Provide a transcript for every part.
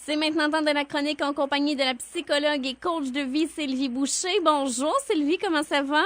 C'est maintenant temps de la chronique en compagnie de la psychologue et coach de vie Sylvie Boucher. Bonjour Sylvie, comment ça va?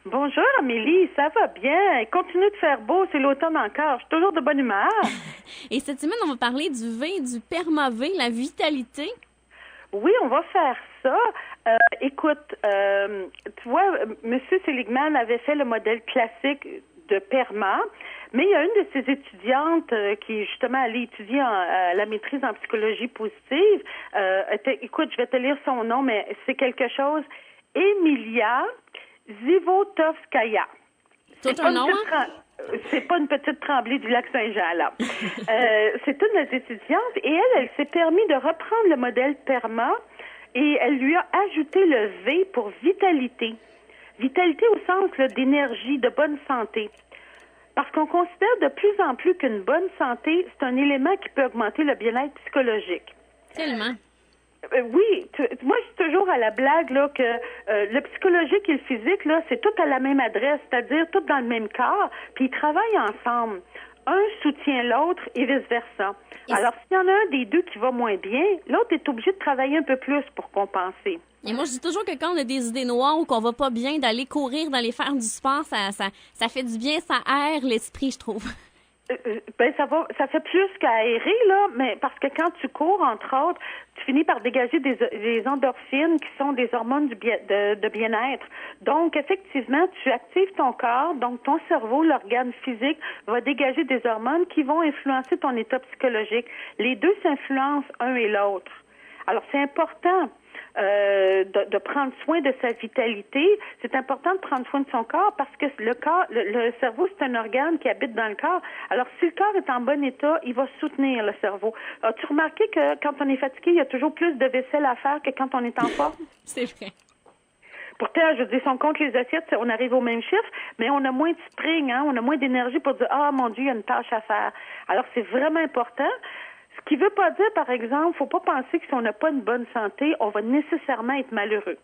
Bonjour Amélie, ça va bien. Continue de faire beau, c'est l'automne encore. Je suis toujours de bonne humeur. Et cette semaine, on va parler du vin, du PermaV, la vitalité. Oui, on va faire ça. Écoute, tu vois, M. Seligman avait fait le modèle classique de PERMA, mais il y a une de ses étudiantes qui, justement, allait étudier la maîtrise en psychologie positive. Écoute, je vais te lire son nom, mais c'est quelque chose. Emilia Zivotovskaya. Tout un nom, hein? C'est pas une petite Tremblay du lac Saint-Jean, là. C'est une des étudiantes et elle s'est permis de reprendre le modèle PERMA et elle lui a ajouté le V pour vitalité. Vitalité au sens d'énergie, de bonne santé. Parce qu'on considère de plus en plus qu'une bonne santé, c'est un élément qui peut augmenter le bien-être psychologique. Tellement. Oui, moi je suis toujours à la blague là que le psychologique et le physique là, c'est tout à la même adresse, c'est-à-dire tout dans le même corps, puis ils travaillent ensemble. Un soutient l'autre et vice-versa. Alors, s'il y en a un des deux qui va moins bien, l'autre est obligé de travailler un peu plus pour compenser. Et moi, je dis toujours que quand on a des idées noires ou qu'on va pas bien, d'aller courir, d'aller faire du sport, ça fait du bien, ça aère l'esprit, je trouve. Ça fait plus qu'aérer, là, mais parce que quand tu cours, entre autres, tu finis par dégager des endorphines qui sont des hormones de bien-être. Donc, effectivement, tu actives ton corps, donc ton cerveau, l'organe physique, va dégager des hormones qui vont influencer ton état psychologique. Les deux s'influencent un et l'autre. Alors, c'est important de prendre soin de sa vitalité. C'est important de prendre soin de son corps parce que le corps, le cerveau, c'est un organe qui habite dans le corps. Alors, si le corps est en bon état, il va soutenir le cerveau. As-tu remarqué que quand on est fatigué, il y a toujours plus de vaisselle à faire que quand on est en forme? C'est vrai. Pourtant, je veux dire, si on compte les assiettes, on arrive au même chiffre, mais on a moins de spring, hein, on a moins d'énergie pour dire « Ah, mon Dieu, il y a une tâche à faire ». Alors, c'est vraiment important. Ce qui veut pas dire, par exemple, faut pas penser que si on n'a pas une bonne santé, on va nécessairement être malheureux.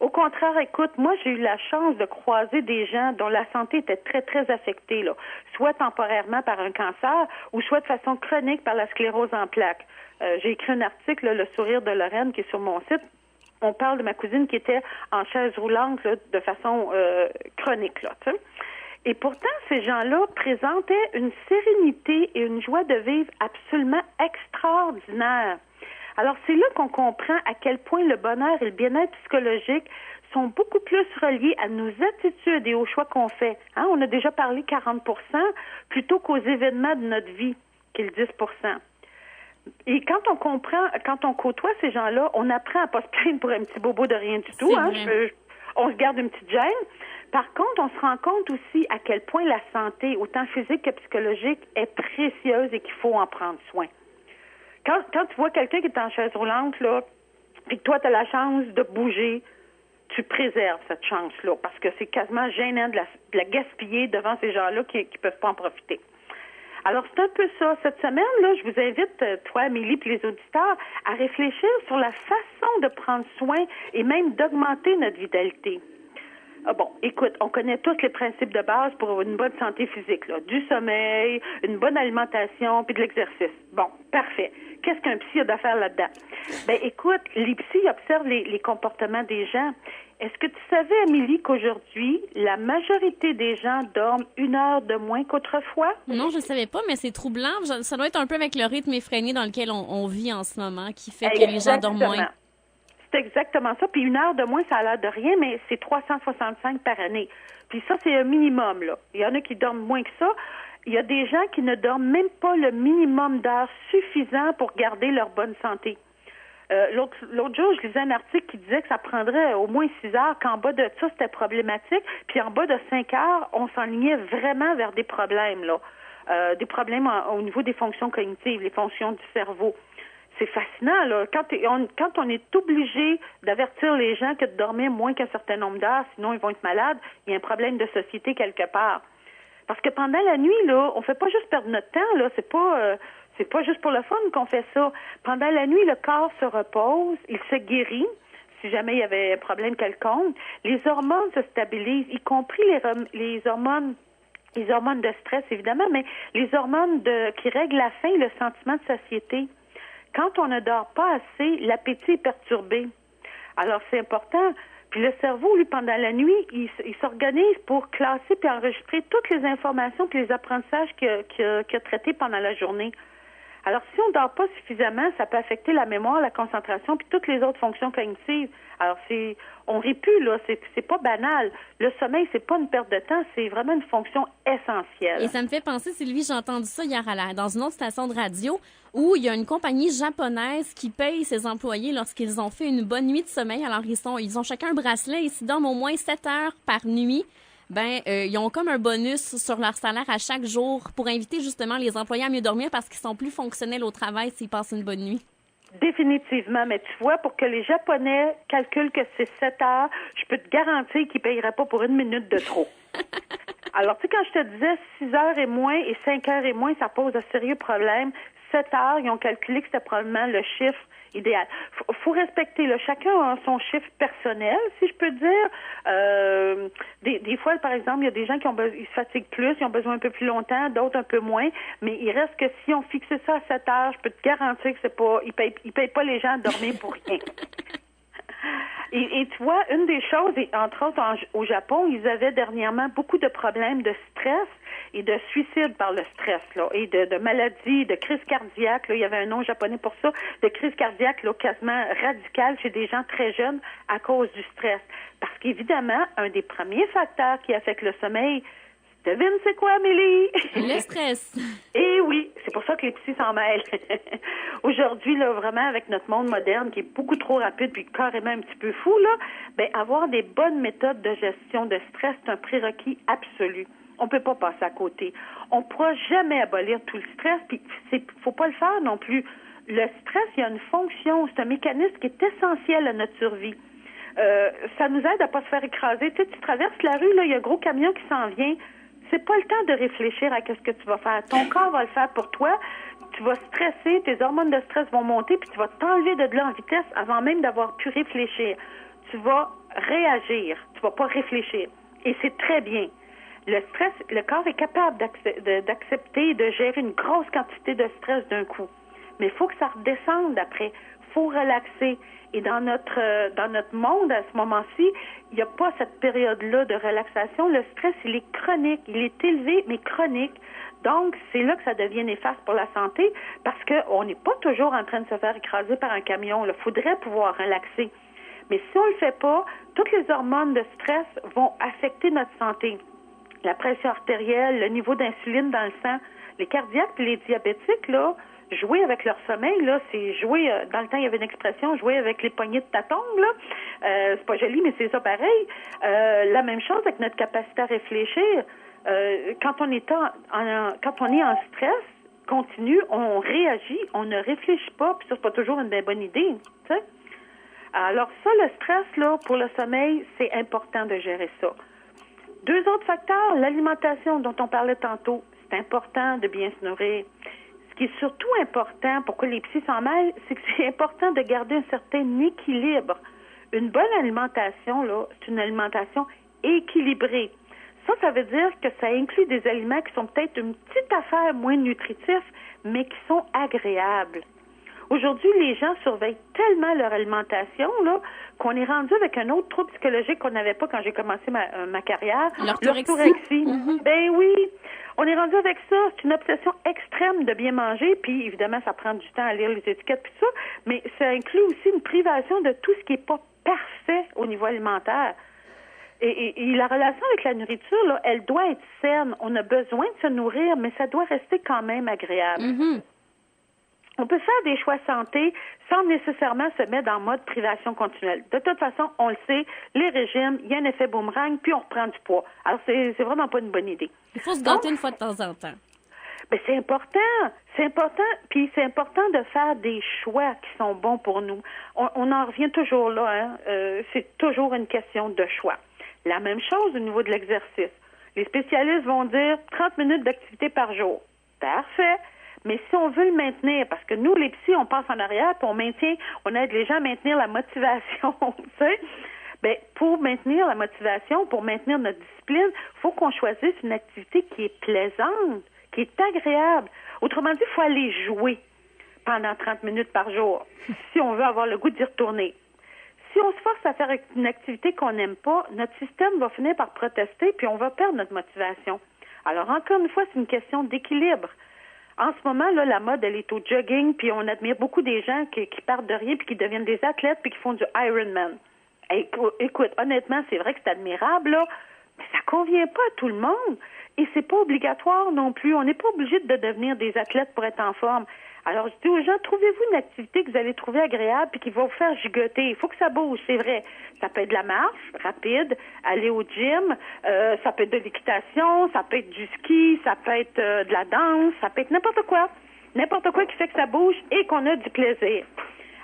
Au contraire, écoute, moi, j'ai eu la chance de croiser des gens dont la santé était très, très affectée, là, soit temporairement par un cancer ou soit de façon chronique par la sclérose en plaques. J'ai écrit un article, là, Le sourire de Lorraine, qui est sur mon site. On parle de ma cousine qui était en chaise roulante là, de façon chronique, là, tu sais. Et pourtant, ces gens-là présentaient une sérénité et une joie de vivre absolument extraordinaire. Alors, c'est là qu'on comprend à quel point le bonheur et le bien-être psychologique sont beaucoup plus reliés à nos attitudes et aux choix qu'on fait. Hein? On a déjà parlé 40% plutôt qu'aux événements de notre vie, qui est le 10%. Et quand on comprend, quand on côtoie ces gens-là, on apprend à pas se plaindre pour un petit bobo de rien du tout. Hein? On se garde une petite gêne. Par contre, on se rend compte aussi à quel point la santé, autant physique que psychologique, est précieuse et qu'il faut en prendre soin. Quand tu vois quelqu'un qui est en chaise roulante, là, et que toi, tu as la chance de bouger, tu préserves cette chance-là, parce que c'est quasiment gênant de la gaspiller devant ces gens-là qui peuvent pas en profiter. Alors, c'est un peu ça. Cette semaine, là, je vous invite, toi, Amélie, puis les auditeurs, à réfléchir sur la façon de prendre soin et même d'augmenter notre vitalité. Ah bon, écoute, on connaît tous les principes de base pour une bonne santé physique, là. Du sommeil, une bonne alimentation, puis de l'exercice. Bon, parfait. Qu'est-ce qu'un psy a d'affaire là-dedans? Ben, écoute, les psys observent les comportements des gens. Est-ce que tu savais, Amélie, qu'aujourd'hui, la majorité des gens dorment 1 heure de moins qu'autrefois? Non, je ne savais pas, mais c'est troublant. Ça doit être un peu avec le rythme effréné dans lequel on vit en ce moment qui fait que les gens dorment moins. C'est exactement ça. Puis 1 heure de moins, ça a l'air de rien, mais c'est 365 par année. Puis ça, c'est un minimum, là. Il y en a qui dorment moins que ça. Il y a des gens qui ne dorment même pas le minimum d'heures suffisant pour garder leur bonne santé. L'autre jour, je lisais un article qui disait que ça prendrait au moins 6 heures, qu'en bas de ça, c'était problématique. Puis en bas de 5 heures, on s'enlignait vraiment vers des problèmes, là. Des problèmes au niveau des fonctions cognitives, les fonctions du cerveau. C'est fascinant, là. Quand on est obligé d'avertir les gens que de dormir moins qu'un certain nombre d'heures, sinon ils vont être malades, il y a un problème de société quelque part. Parce que pendant la nuit, là, on fait pas juste perdre notre temps, là. C'est pas juste pour le fun qu'on fait ça. Pendant la nuit, le corps se repose, il se guérit. Si jamais il y avait un problème quelconque, les hormones se stabilisent, y compris les hormones de stress, évidemment, mais les hormones qui règlent la faim et le sentiment de satiété. quand on ne dort pas assez, l'appétit est perturbé. Alors, c'est important. Puis le cerveau, lui, pendant la nuit, il s'organise pour classer puis enregistrer toutes les informations puis les apprentissages qu'il a traités pendant la journée. Alors, si on ne dort pas suffisamment, ça peut affecter la mémoire, la concentration puis toutes les autres fonctions cognitives. Alors, on rit plus, là, c'est pas banal. Le sommeil, c'est pas une perte de temps, c'est vraiment une fonction essentielle. Et ça me fait penser, Sylvie, j'ai entendu ça hier dans une autre station de radio où il y a une compagnie japonaise qui paye ses employés lorsqu'ils ont fait une bonne nuit de sommeil. Alors, ils ont chacun un bracelet et s'ils dorment au moins 7 heures par nuit, ils ont comme un bonus sur leur salaire à chaque jour pour inviter justement les employés à mieux dormir parce qu'ils sont plus fonctionnels au travail s'ils passent une bonne nuit. Définitivement, mais tu vois, pour que les Japonais calculent que c'est 7 heures, je peux te garantir qu'ils ne payeraient pas pour une minute de trop. Alors, tu sais, quand je te disais 6 heures et moins et 5 heures et moins, ça pose de sérieux problèmes. 7 heures, ils ont calculé que c'était probablement le chiffre idéal. Faut respecter, là, chacun a son chiffre personnel, si je peux dire. Des fois, par exemple, il y a des gens ils se fatiguent plus, ils ont besoin un peu plus longtemps, d'autres un peu moins, mais il reste que si on fixait ça à 7 heures, je peux te garantir que c'est pas, ils payent pas les gens à dormir pour rien. Et tu vois, une des choses, et entre autres au Japon, ils avaient dernièrement beaucoup de problèmes de stress et de suicide par le stress, là, et de maladies, de crise cardiaque, là, il y avait un nom japonais pour ça, de crise cardiaque, là, quasiment radicale chez des gens très jeunes à cause du stress. Parce qu'évidemment, un des premiers facteurs qui affecte le sommeil, devine c'est quoi, Amélie? Le stress. Eh oui, c'est pour ça que les psys s'en mêlent. Aujourd'hui, là, vraiment, avec notre monde moderne qui est beaucoup trop rapide puis carrément un petit peu fou, là, avoir des bonnes méthodes de gestion de stress, c'est un prérequis absolu. On peut pas passer à côté. On pourra jamais abolir tout le stress, puis faut pas le faire non plus. Le stress, il y a une fonction, c'est un mécanisme qui est essentiel à notre survie. Ça nous aide à pas se faire écraser. Tu sais, tu traverses la rue, là, il y a un gros camion qui s'en vient. C'est pas le temps de réfléchir à qu'est-ce que tu vas faire. Ton corps va le faire pour toi. Tu vas stresser, tes hormones de stress vont monter, puis tu vas t'enlever de là en vitesse avant même d'avoir pu réfléchir. Tu vas réagir, tu vas pas réfléchir. Et c'est très bien. Le stress, le corps est capable d'accepter et de gérer une grosse quantité de stress d'un coup. Mais il faut que ça redescende après. Il faut relaxer. Et dans notre monde, à ce moment-ci, il n'y a pas cette période-là de relaxation. Le stress, il est chronique. Il est élevé, mais chronique. Donc, c'est là que ça devient néfaste pour la santé parce qu'on n'est pas toujours en train de se faire écraser par un camion. Il faudrait pouvoir relaxer. Mais si on ne le fait pas, toutes les hormones de stress vont affecter notre santé. La pression artérielle, le niveau d'insuline dans le sang, les cardiaques et les diabétiques, là, jouer avec leur sommeil, là, c'est jouer, dans le temps, il y avait une expression, jouer avec les poignées de ta tombe, là. C'est pas joli, mais c'est ça pareil. La même chose avec notre capacité à réfléchir. Quand on est en stress continu, on réagit, on ne réfléchit pas, puis ça, c'est pas toujours une bonne idée, tu sais. Alors ça, le stress, là, pour le sommeil, c'est important de gérer ça. 2 autres facteurs, l'alimentation dont on parlait tantôt, c'est important de bien se nourrir. Ce qui est surtout important, pourquoi les psys s'en mêlent, c'est que c'est important de garder un certain équilibre. Une bonne alimentation, là, c'est une alimentation équilibrée. Ça veut dire que ça inclut des aliments qui sont peut-être une petite affaire moins nutritifs, mais qui sont agréables. Aujourd'hui, les gens surveillent tellement leur alimentation là qu'on est rendu avec un autre trouble psychologique qu'on n'avait pas quand j'ai commencé ma carrière. L'orthorexie. Mm-hmm. Ben oui, on est rendu avec ça. C'est une obsession extrême de bien manger, puis évidemment, ça prend du temps à lire les étiquettes puis ça, mais ça inclut aussi une privation de tout ce qui n'est pas parfait au niveau alimentaire. Et la relation avec la nourriture, là, elle doit être saine. On a besoin de se nourrir, mais ça doit rester quand même agréable. Mm-hmm. On peut faire des choix santé sans nécessairement se mettre en mode privation continuelle. De toute façon, on le sait, les régimes, il y a un effet boomerang, puis on reprend du poids. Alors, c'est vraiment pas une bonne idée. Il faut se gâter une fois de temps en temps. Ben, c'est important, puis c'est important de faire des choix qui sont bons pour nous. On en revient toujours là, hein? C'est toujours une question de choix. La même chose au niveau de l'exercice. Les spécialistes vont dire 30 minutes d'activité par jour. Parfait. Mais si on veut le maintenir, parce que nous, les psys, on passe en arrière, puis on aide les gens à maintenir la motivation, tu sais. Ben, pour maintenir la motivation, pour maintenir notre discipline, il faut qu'on choisisse une activité qui est plaisante, qui est agréable. Autrement dit, il faut aller jouer. pendant 30 minutes par jour, si on veut avoir le goût d'y retourner. Si on se force à faire une activité qu'on n'aime pas, notre système va finir par protester, puis on va perdre notre motivation. Alors, encore une fois, c'est une question d'équilibre. En ce moment, là, la mode, elle est au jogging, puis on admire beaucoup des gens qui partent de rien, puis qui deviennent des athlètes, puis qui font du Ironman. Écoute, honnêtement, c'est vrai que c'est admirable, là, mais ça convient pas à tout le monde. Et c'est pas obligatoire non plus. On n'est pas obligé de devenir des athlètes pour être en forme. Alors, je dis aux gens, trouvez-vous une activité que vous allez trouver agréable puis qui va vous faire gigoter. Il faut que ça bouge, c'est vrai. Ça peut être de la marche rapide, aller au gym, ça peut être de l'équitation, ça peut être du ski, ça peut être de la danse, ça peut être n'importe quoi. N'importe quoi qui fait que ça bouge et qu'on a du plaisir.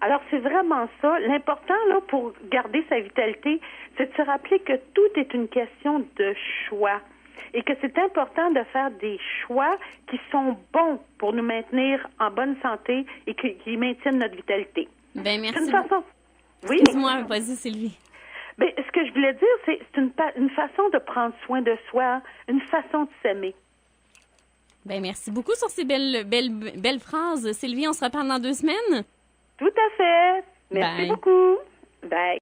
Alors, c'est vraiment ça. L'important, là, pour garder sa vitalité, c'est de se rappeler que tout est une question de choix. Et que c'est important de faire des choix qui sont bons pour nous maintenir en bonne santé et qui maintiennent notre vitalité. Ben merci. C'est une façon. Oui. Excuse-moi, vas-y, Sylvie. Ben, ce que je voulais dire, c'est une façon de prendre soin de soi, une façon de s'aimer. Ben merci beaucoup sur ces belles phrases. Sylvie, on se reparle dans 2 semaines? Tout à fait. Merci beaucoup. Bye.